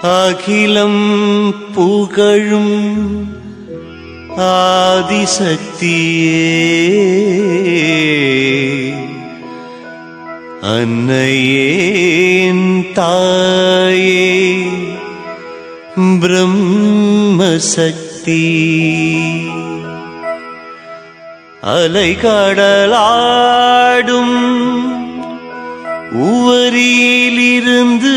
அகிலம் புகழும் ஆதிசக்தியே அன்னையேன் தாயே பிரம்மசக்தி அலைகடலாடும் உவரியிலிருந்து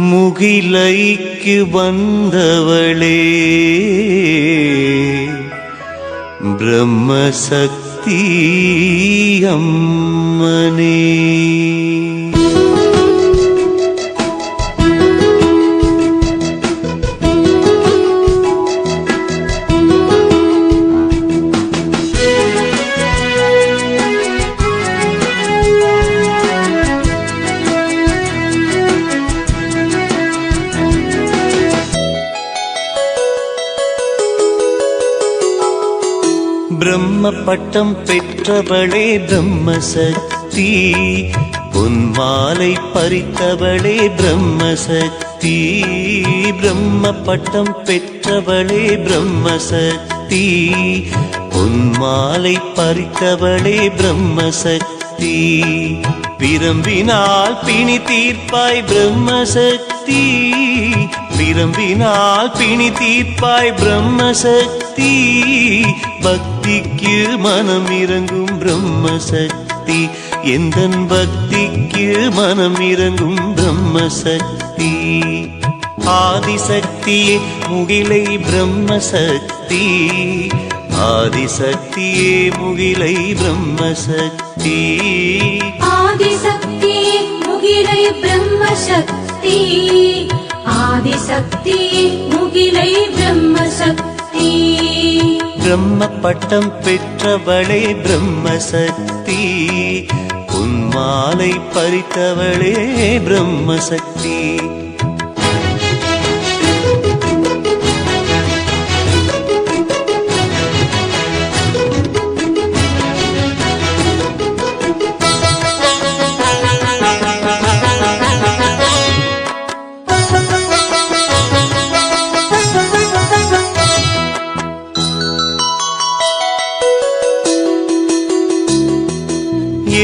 முகிலைக்கு வந்தவளே பிரம்மசக்தி அம்மனே. பிரம்ம பட்டம் பெற்றவளே பிரம்மசக்தி, பொன்மாலை பறித்தவளே பிரம்மசக்தி. பிரம்ம பட்டம் பெற்றவளே பிரம்மசக்தி, பொன்மாலை பறித்தவளே பிரம்மசக்தி. விரும்பினால் பிணி தீர்ப்பாய் பிரம்மசக்தி, விரும்பினால் பிணி தீர்ப்பாய் பிரம்மசக்தி. பக்திக்கு மனம் இறங்கும் பிரம்மசக்தி, எந்தன் பக்திக்கு மனம் இறங்கும் பிரம்மசக்தி. ஆதிசக்தியே முகிலை பிரம்மசக்தி, ஆதிசக்தியே முகிலை பிரம்மசக்தி. ஆதிசக்தியே முகிலை பிரம்மசக்தி, ஆதிசக்தியே முகிலை பிரம்மசக்தி. பிரம்ம பட்டம் பெற்றவளே பிரம்மசக்தி, பொன்மாலை பறித்தவளே பிரம்மசக்தி.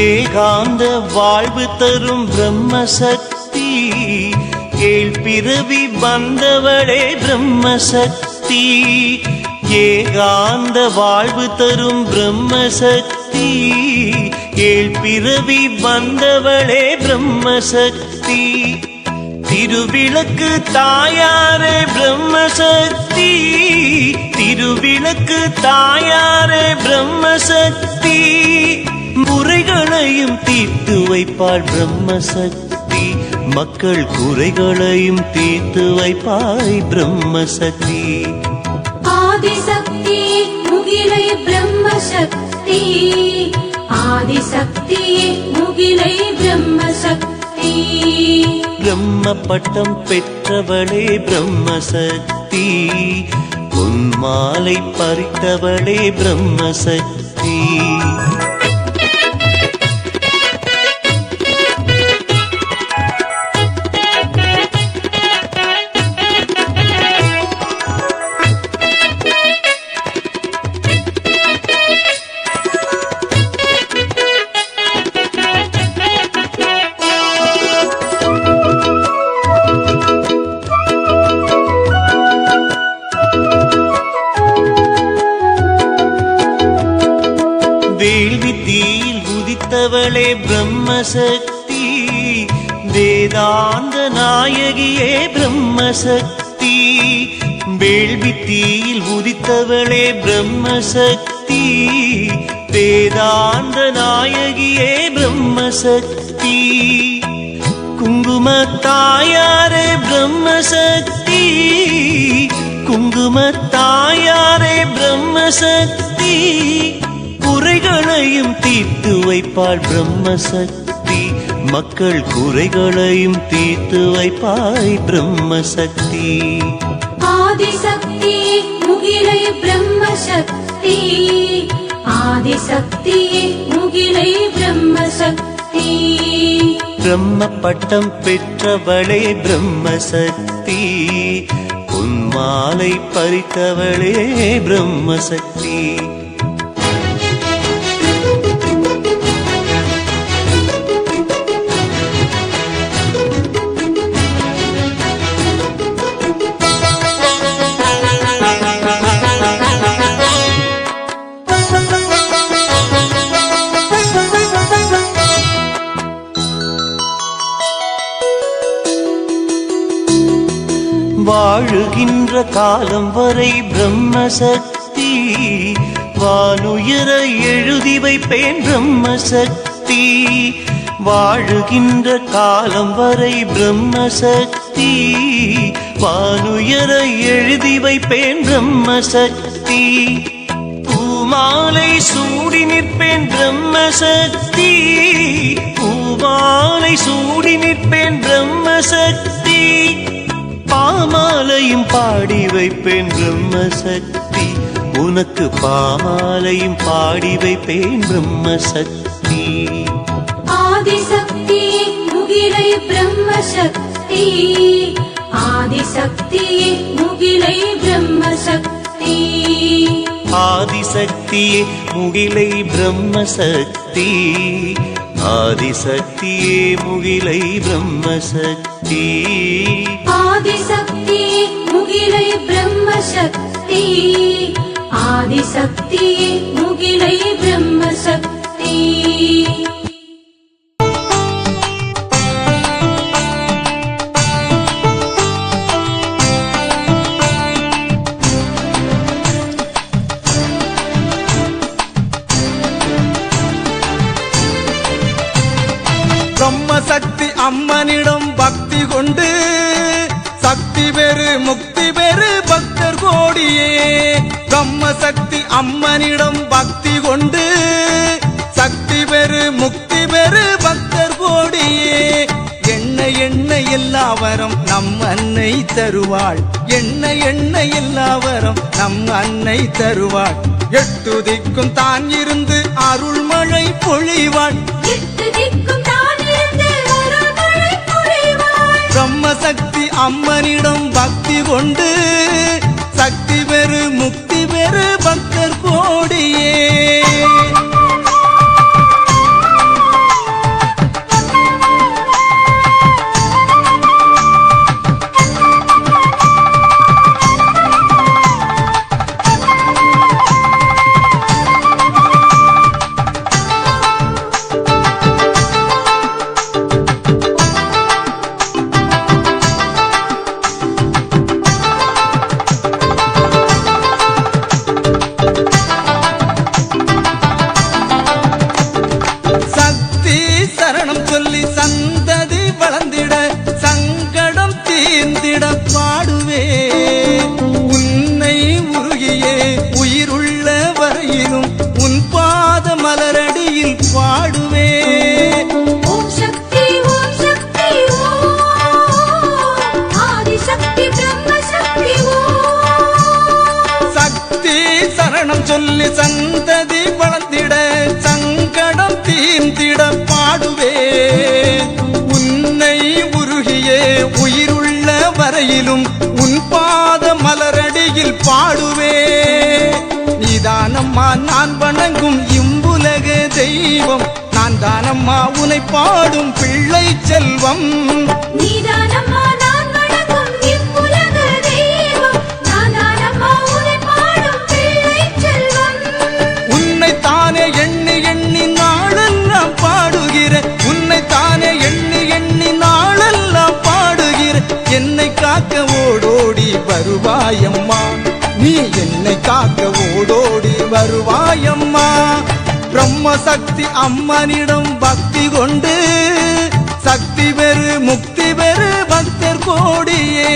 ஏகாந்த வாழ்வு தரும் பிரம்மசக்தி, ஏழ்பிறவி வந்தவளே பிரம்மசக்தி. ஏகாந்த வாழ்வு தரும் பிரம்மசக்தி, ஏழ்பிறவி வந்தவளே பிரம்மசக்தி. திருவிளக்கு தாயாரே பிரம்மசக்தி, திருவிளக்கு தாயாரே பிரம்மசக்தி. குறைகளையும் தீர்த்து வைப்பாள் பிரம்மசக்தி, மக்கள் குறைகளையும் தீர்த்து வைப்பாய் பிரம்மசக்தி. ஆதிசக்தி முகிலை பிரம்மசக்தி, ஆதிசக்தி முகிலை பிரம்மசக்தி. பிரம்ம பட்டம் பெற்றவளே பிரம்மசக்தி, பொன்மாலை பறித்தவளே பிரம்மசக்தி. வேள்வி தீயில் உதித்தவளே பிரம்மசக்தி, வேதாந்த நாயகியே பிரம்மசக்தி. வேள்வி தீயில் உதித்தவளே பிரம்மசக்தி, வேதாந்த நாயகியே பிரம்மசக்தி. குங்கும தாயாரே பிரம்மசக்தி, குங்கும தாயாரே பிரம்மசக்தி. குறைகளையும் தீர்த்து வைப்பாள் பிரம்மசக்தி, மக்கள் குறைகளையும் தீர்த்து வைப்பாய் பிரம்மசக்தி. ஆதிசக்தி முகிலை பிரம்மசக்தி, ஆதிசக்தி முகிலை பிரம்மசக்தி. பிரம்ம பட்டம் பெற்றவளே பிரம்மசக்தி, பொன்மாலை பறித்தவளே பிரம்மசக்தி. வாழுகின்ற காலம் வரை பிரம்மசக்தி, வானுயர எழுதி வைப்பேன் பிரம்மசக்தி. வாழுகின்ற காலம் வரை பிரம்மசக்தி, வானுயர எழுதி வைப்பேன் பிரம்மசக்தி. பூமாலை சூடி நிற்பேன் பிரம்மசக்தி, பூமாலை சூடி நிற்பேன் பிரம்மசக்தி. பாமாலையும் பாடி வைப்பேன் பிரம்மசக்தி, உனக்கு பாமாலையும் பாடி வைப்பேன் பிரம்மசக்தி. ஆதிசக்தி முகிலை பிரம்மசக்தி, ஆதிசக்தி முகிலை பிரம்மசக்தி. ஆதிசக்தியே முகிலை பிரம்மசக்தி, ஆதிசக்தியே முகிலை பிரம்மசக்தி. ஆதிசக்தி முகிலை பிரம்மசக்தி, ஆதிசக்தி முகிலை பிரம்மசக்தி. பிரம்மசக்தி அம்மனிடம் பக்தி கொண்டு சக்தி பெரு முக்தி பெரு பக்தர் கோடியே. பிரம்மசக்தி அம்மனிடம் பக்தி கொண்டு சக்தி பெரு முக்தி பெரு பக்தர் கோடியே. எண்ண எண்ண எல்லா வரம் நம் அன்னை தருவாள், எண்ண எண்ண எல்லா வரம் நம் அன்னை தருவாள். எட்டு திக்கும் தான் இருந்து அருள்மழை பொழிவாள், எட்டு திக்கும் தான் இருந்து அருள்மழை பொழிவாள். பிரம்மசக்தி அம்மனிடம் பக்தி கொண்டு சக்தி பெரு முக்தி பெரு பக்தர் கோடியே. சொல்லி சந்ததி வளர்ந்திட சங்கடம் தீர்ந்திட பாடுவே. உன்னை உருகியே உயிருள்ள வரையிலும் உன் பாத மலரடியில் பாடுவே. நீதானம்மா நான் வணங்கும் இம்புலக தெய்வம், நான் தானம்மா உனை பாடும் பிள்ளை செல்வம். நீதானம்மா நான் வணங்கும் இம்புலக தெய்வம், நான் தானம்மா உனை பாடும் பிள்ளை செல்வம். உன்னைத்தானே எண்ணி எண்ணி நாளெல்லாம் பாடுகிற, உன்னைத்தானே எண்ணி எண்ணி நாளெல்லாம் பாடுகிற. என்னை காக்க ஓடோடி வருவாயம்மா, நீ என்னை காக்க ஓடோடி வருவாயம்மா. பிரம்மசக்தி அம்மனிடம் பக்தி கொண்டு சக்தி பெரு முக்தி பெரு பக்தர் கோடியே.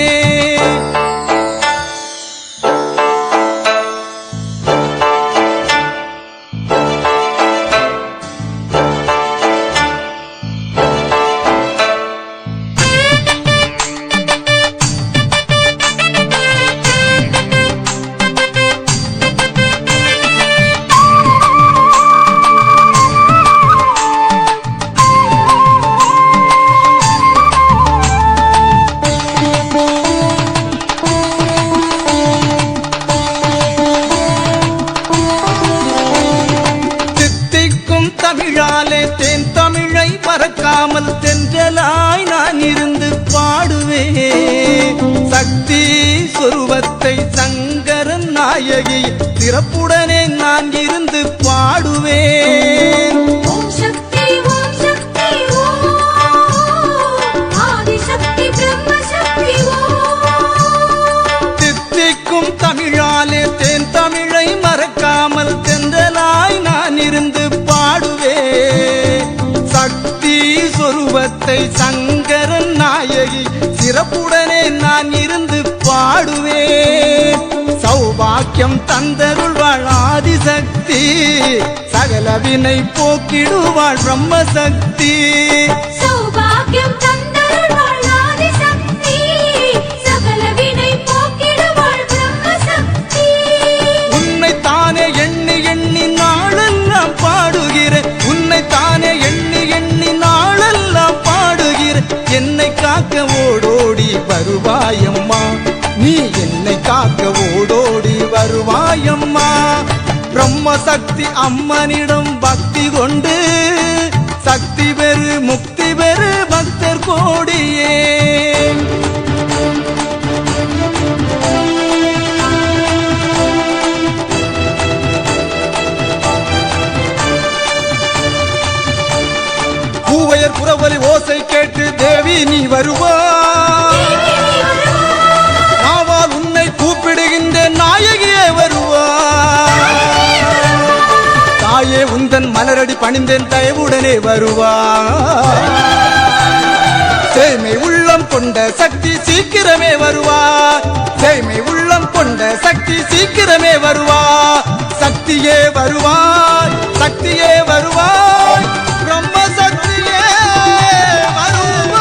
தமிழாலே தேன் தமிழை மறக்காமல் தென்றலாய் நான் இருந்து பாடுவேன். சக்தி சொருபத்தை சங்கரன் நாயகி சிறப்புடனே நான் இருந்து பாடுவேன். ஓம் சக்தி ஓம் சக்தி ஓம் ஆதிசக்தி பிரம்மசக்தி ஓம். தித்திக்கும் தமிழாலே தேன் தமிழை மறக்காமல் தென்றலாய் நான் இருந்து பாடுவேன். சக்தி சொருபத்தை சங்கரன் நாயகி சிறப்புடனே நான் இருந்து பாடுவேன். சௌபாக்கியம் தந்தருள்வாள் ஆதிசக்தி, சகல வினை போக்கிடுவாள் பிரம்மசக்தி. சௌபாக்கியம் தந்தருள்வாள் ஆதிசக்தி, சகல வினை போக்கிடுவாள் பிரம்மசக்தி. உன்னைத்தானே எண்ணி எண்ணி நாளெல்லாம் பாடுகிறேன். உன்னைத்தானே எண்ணி எண்ணி நாளெல்லாம் பாடுகிறேன். என்னை காக்க ஓடோடி வருவாயம்மா, நீ என்னை காக்க ஓடோடி வருவாயம்மா. பிரம்மசக்தி அம்மனிடம் பக்தி கொண்டு சக்தி பெரு முக்தி பெரு பக்தர் கோடியே. பூவையர் புறவலி ஓசை கேட்டு தேவி நீ வருவாய். நாவால் உன்னை கூப்பிடுகின்ற நாயகியே வருவாய். தாயே உந்தன் மலரடி பணிந்தேன் தயவுடனே வருவாய். சேமை உள்ளம் கொண்ட சக்தி சீக்கிரமே வருவாய். சேமை உள்ளம் கொண்ட சக்தி சீக்கிரமே வருவாய். சக்தியே வருவாய், சக்தியே வருவாய், பிரம்ம சக்தியே வருவாய்.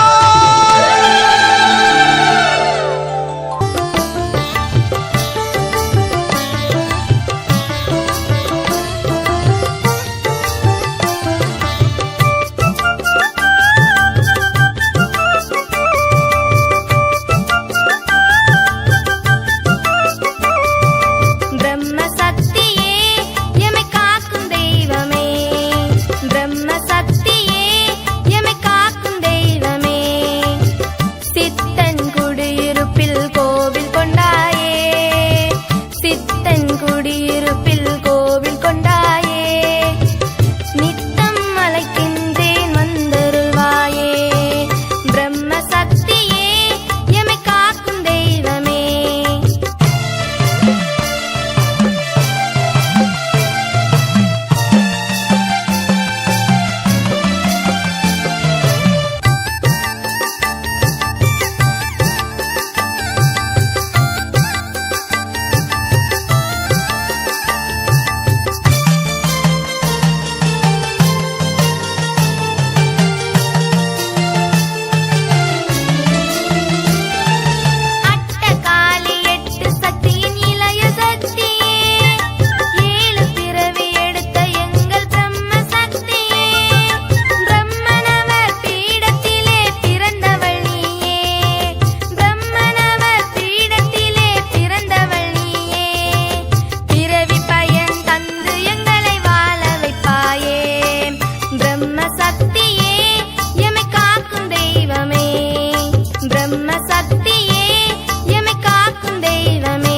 பிரம்ம சக்தியே எமை காக்கும் தெய்வமே, பிரம்ம சக்தியே எமை காக்கும் தெய்வமே. சித்தன் குடியிருப்பில் கோவில் கொண்டாயே, சித்தன் குடியிருப்பில் கோவில் கொண்டாயே. நித்தம் அழைக்கின்றேன் வந்தருள்வாயே, பிரம்ம சக்தியே எமை காக்கும் தெய்வமே. அட்டகாலி எட்டு சக்தியின் இளைய சக்தியே, ஏழு பிறவி எடுத்த எங்கள் பிரம்ம சக்தியே. பிரம்மனவர் பீடத்திலே பிறந்தவள் நீயே, பிரம்மனவர் பீடத்திலே பிறந்தவள் நீயே. பிறவி பயன் தந்து எங்களை வாழ வைப்பாயே, பிரம்ம சக்தியே எமை காக்கும் தெய்வமே, பிரம்ம சக்தியே எமை காக்கும் தெய்வமே.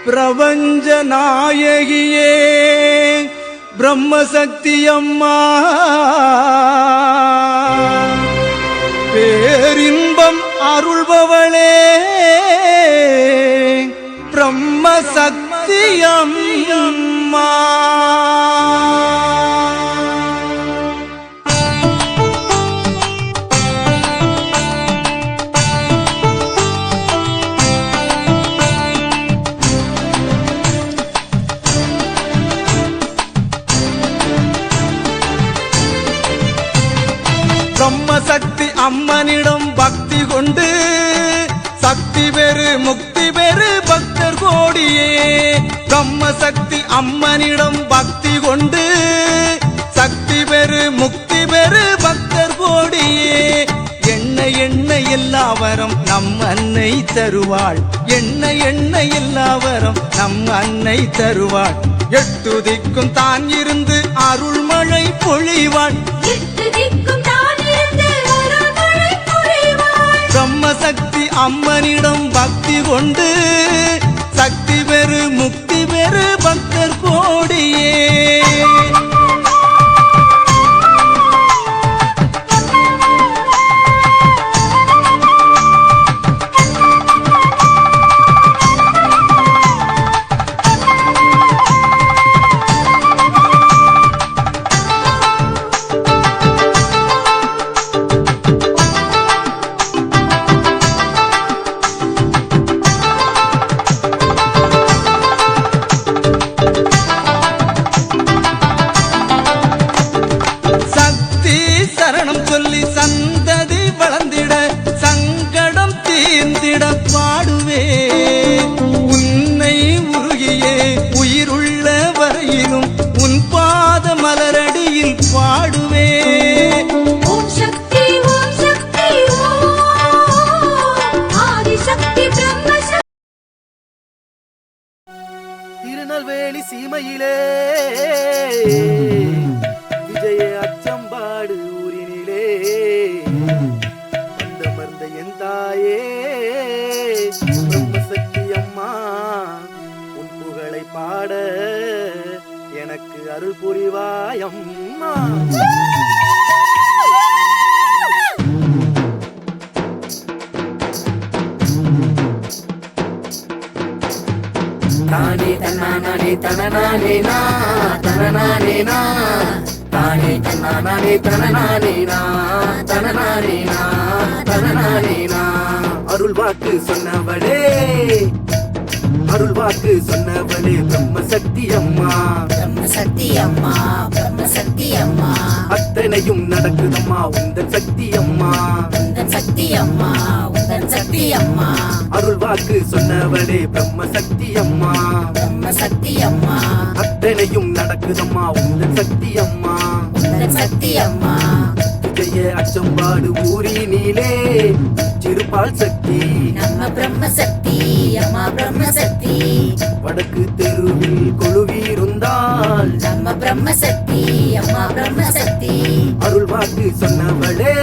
பிரபஞ்ச நாயகியே பிரம்மசக்தி அம்மா பேரின்பம் அருள்பவளே பிரம்மசக்தி அம்மா. பிரம்மசக்தி அம்மனிடம் பக்தி கொண்டு சக்தி பெரு முக்தி பெரு பக்தர் கோடியே. பிரம்மசக்தி அம்மனிடம் பக்தி கொண்டு சக்தி பெரு முக்தி பெரு பக்தர் கோடியே. எண்ண எண்ண எல்லா வரம் நம் அன்னை தருவாள். எண்ண எண்ண எல்லா வரம் நம் அன்னை தருவாள். எட்டு திக்கும் தான் இருந்து அருள்மழை பொழிவாள். பிரம்மசக்தி அம்மனிடம் பக்தி கொண்டு சக்தி பெரு முக்தி பெரு பக்தர் கோடியே. சரணம் சொல்லி சந்ததி வளர்ந்திட சங்கடம் தீர்ந்திட பாடுவே. உன்னை உருகியே உயிருள்ள வரையிலும் உன் பாத மலரடியில் பாடுவே. ஓம் சக்தி ஓம் சக்தி ஓம் ஆதிசக்தி பிரம்மசக்தி. திருநெல்வேலி சீமையிலே விஜய அச்சம்பாடு ஊரினிலே வந்தமர்ந்த என் தாயே பிரம்மசக்தி அம்மா உன் புகழை பாட எனக்கு அருள் புரிவாயம்மா. தானே தன்னானே தனநானேனா தனநானேனா தானே தன்னானே தனநானேனா தனநானேனா தனநானேனா. அருள் வாக்கு சொன்னவளே அருள் வாக்கு சொன்னவளே பிரம்மசக்தி அம்மா பிரம்மசக்தி அம்மா பிரம்மசக்தி அம்மா. அத்தனையும் நடக்குதம்மா உந்தன் சக்தி அம்மா உந்தன் சக்தி அம்மா உந்தன் சக்தி அம்மா. அருள் வாக்கு சொன்னவளே பிரம்மசக்தி அம்மா பிரம்மசக்தி அம்மா. அத்தனையும் நடக்குதம்மா உந்தன் சக்தி அம்மா உந்தன் சக்தி அம்மா. விஜய அச்சம்பாடு ஊரினிலே சிறுபால் சக்தி நம்ம பிரம்மசக்தி அம்மா பிரம்மசக்தி. வடக்கு தெருவில் கொழுவீருந்தாள் நம்ம பிரம்மசக்தி அம்மா பிரம்மசக்தி. அருள் வாக்கு சொன்னவளே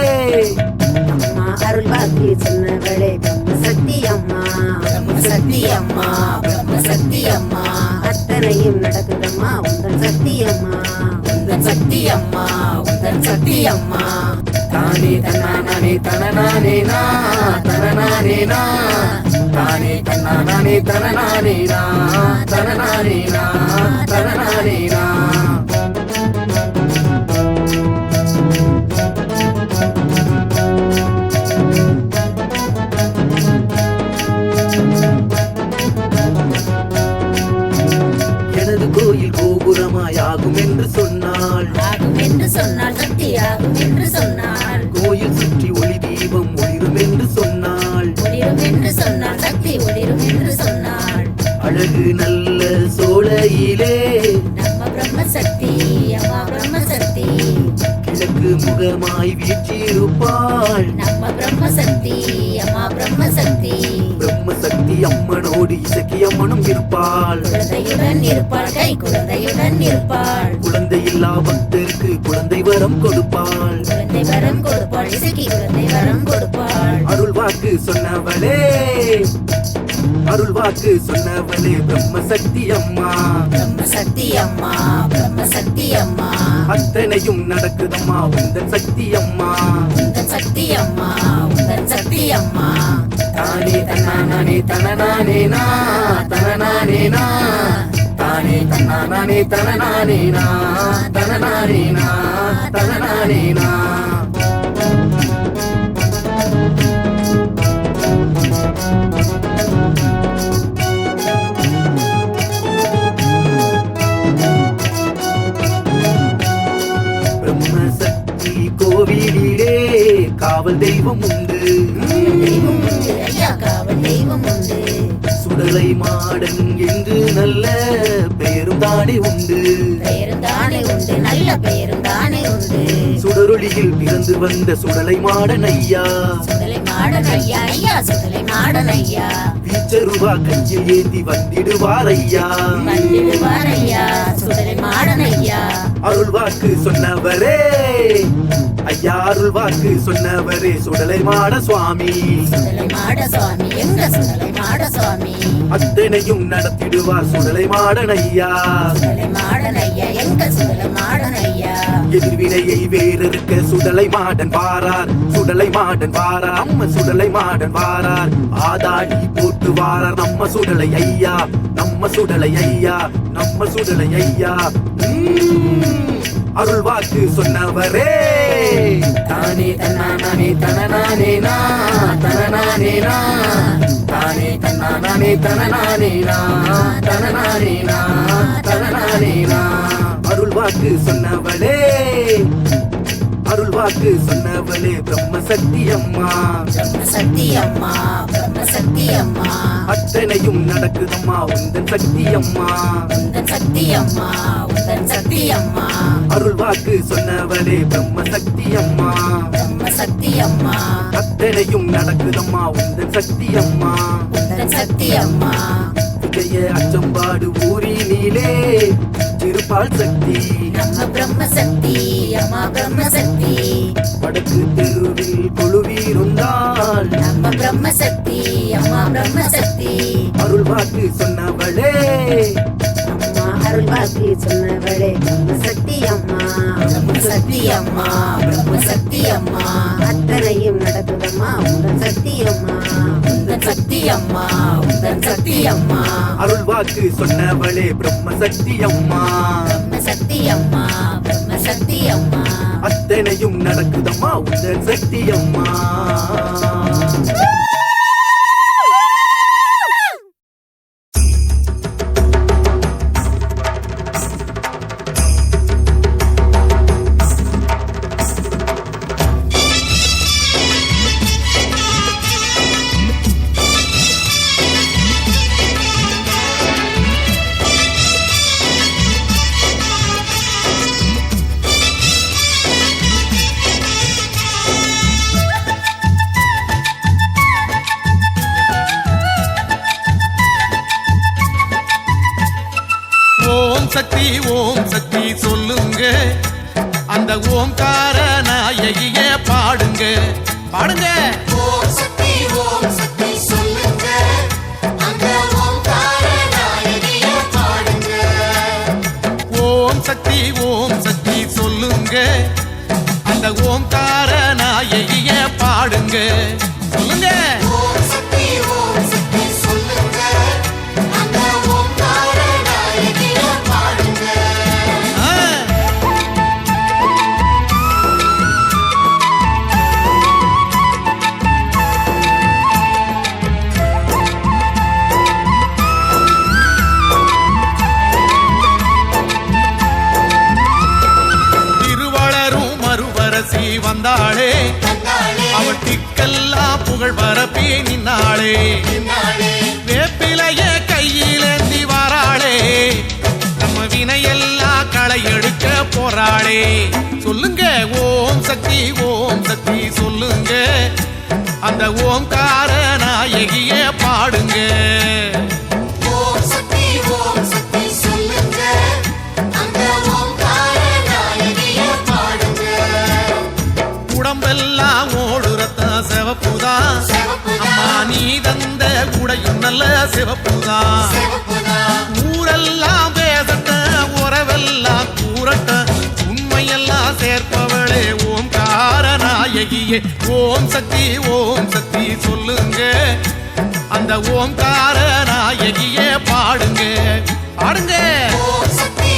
அம்மா அருள் வாக்கு சொன்னவளே பிரம்மசக்தி அம்மா பிரம்மசக்தி அம்மா பிரம்மசக்தி அம்மா. அத்தனையும் நடக்குதம்மா உந்தன் சக்தி அம்மா உந்தன் சக்தி அம்மா உந்தன் சக்தி அம்மா. தானே தன்னானே தனநானேனா தனநானேனா தானே தன்னானே தனநானேனா தனநானேனா தனநானேனா. எனது கோயில் கோபுரமாயாகும் என்று சொன்னாள் ஆகும் என்று சொன்னாள் சக்தி ஆகும் என்று சொன்னாள். கோயில் சுற்றி ஒளி தீபம் ஒளிரும் என்று சொன்னாள் ஒளிரும் என்று சொன்னாள் சக்தி ஒளிரும் என்று சொன்னாள். அழகு நல்ல சோலையிலே நம்ம பிரம்மசக்தி அம்மா பிரம்மசக்தி. கிழக்கு முகமாய் வீற்றிருப்பாள் நம்ம பிரம்மசக்தி அம்மா பிரம்மசக்தி. பிரம்மசக்தி அம்மனோடு இசக்கி அம்மனும் இருப்பாள் குழந்தையுடன் இருப்பாள் கை குழந்தையுடன் இருப்பாள். குழந்தை இல்லா பக்தருக்கு குழந்தை வரம் கொடுப்பாள் குழந்தை வரம் கொடுப்பாள் இசைக்கு குழந்தை வரம் கொடுப்பாள். அருள் வாக்கு சொன்னவளே அருள் வாக்கு சொன்னவளே பிரம்ம சக்தி அம்மா, பிரம்ம சக்தி அம்மா, பிரம்ம சக்தி அம்மா, அத்தனையும் நடக்குதம்மா உந்தன் சக்தி அம்மா. உந்தன் சக்தி அம்மா, உந்தன் சக்தி அம்மா. தானே தன்னானே தனநானேனா, தனநானேனா, தானே தன்னானே தனநானேனா, தனநானேனா, தனநானேனா. பிரம்ம சக்தி கோவிலிலே காவல் தெய்வம் உண்டு, தெய்வம் உண்டு ஐயா, காவல் தெய்வம் உண்டு. சுடலை மாடன் என்று நல்ல பெயரும் தானே உண்டு, பெயரும் தானே உண்டு, நல்ல பெயரும் தானே உண்டு. சுடரொளியில் பிறந்து வந்த சுடலை மாடன் ஐயா, சுடலை மாடன் ஐயா, ஐயா சுடலை மாடன் ஐயா. வீச்சருவா கையில் ஏந்தி வந்திடுவார் ஐயா, வந்திடுவார் ஐயா, சுடலை மாடன் ஐயா. அருள் வாக்கு சொன்னவரே ஐயா, அருள் வாக்கு சொன்னவரே சுடலை மாட சுவாமி, சுடலை மாட சுவாமி, எங்க சுடலை மாட சுவாமி. அத்தனையும் நடத்திடுவார் சுடலை மாடன் ஐயா. சுடலை மாடன் ஐயா, எங்க சுடலை மாடன் ஐயா. எதிர்வினையை வேறறுக்க சுடலை மாடன் வாரார், சுடலை மாடன் வாரார், நம்ம சுடலை மாடன் வாரார். ஆதாடி போட்டு வாரார் நம்ம சுடலை ஐயா, நம்ம சுடலை ஐயா, நம்ம சுடலை ஐயா. அருள் வாக்கு சொன்னவரே தானே தன்னானே தனநானேனா, தனநானேனா, தானே தன்னானே தனநானேனா, தனநானேனா, தனநானேனா. அருள் வாக்கு சொன்னவளே, அருள் வாக்கு சொன்னவளே பிரம்ம சக்தி அம்மா, பிரம்ம சக்தி அம்மா, பிரம்ம சக்தி அம்மா. அத்தனையும் நடக்குதம்மா உந்தன் சக்தி அம்மா, உந்தன் சக்தி அம்மா, உந்தன் சக்தி அம்மா. அருள் வாக்கு சொன்னவளே பிரம்ம சக்தி அம்மா, பிரம்ம சக்தி அம்மா, அத்தனையும் நடக்குதம்மா உந்தன் சக்தி அம்மா. உந்தன் சக்தி அம்மா. விஜய அச்சம்பாடு ஊரினிலே திருப்பால் சக்தி, நம்ம பிரம்ம சக்தி அம்மா, பிரம்ம சக்தி. வடக்கு தெருவில் கொழுவீருந்தாள் நம்ம பிரம்ம சக்தி அம்மா, பிரம்ம சக்தி. அருள் வாக்கு சொன்னவளே அம்மா அருள் வாக்கு சொன்னவளே பிரம்ம சக்தி அம்மா, பிரம்ம சக்தி அம்மா, பிரம்ம சக்தி அம்மா. அத்தனையும் நடக்குதம்மா உந்தன் சக்தி அம்மா, உந்தன் சக்தி அம்மா, உந்தன் சக்தி அம்மா. அருள் வாக்கு சொன்னவளே பிரம்ம சக்தி அம்மா, பிரம்ம சக்தி அம்மா, பிரம்ம சக்தி அம்மா. அத்தனையும் நடக்குதம்மா உந்தன் சக்தி அம்மா. சக்தி ஓம் சக்தி சொல்லுங்க, அந்த ஓம்கார நாயகிய பாடுங்க, பாடுங்க. ஓம் சக்தி சொல்லுங்க, அந்த ஓம்கார நாயகிய பாடுங்க. ஓம் சக்தி சொல்லுங்க, அந்த ஓம்கார நாயகிய பாடுங்க, சொல்லுங்க. ஓம் சக்தி சொல்லுங்க, அந்த ஓம்கார நாயகிய பாடுங்க. திருவளரும் மறுவரசி வந்தாளே, அவள் திக்கெல்லாம் புகழ் பரப்பி நின்னாளே, வேப்பிலைய கையிலேந்தி வாராளே, நம்ம வினையெல்லாம் களை எடுக்க போறாளே, சொல்லுங்க. ஓம் சக்தி சொல்லுங்க, அந்த ஓம்கார நாயகிய பாடுங்க. ஓம் சக்தி சொல்லுங்க, அந்த ஓம்கார நாயகிய பாடுங்க. உடம்பெல்லாம் ஓடு ரத்தம் சிவப்புதான், அம்மா நீ தந்த உடையும் நல்ல சிவப்புதான் சிவப்புதான் ஊரெல்லாம் பேசட்ட உறவெல்லாம் கூறட்ட உண்மையெல்லாம் சேர்ப்பவளே ஓம்கார நாயகியே ஓம் சக்தி சொல்லுங்க அந்த ஓம்கார நாயகியே பாடுங்க பாடுங்க ஓம் சக்தி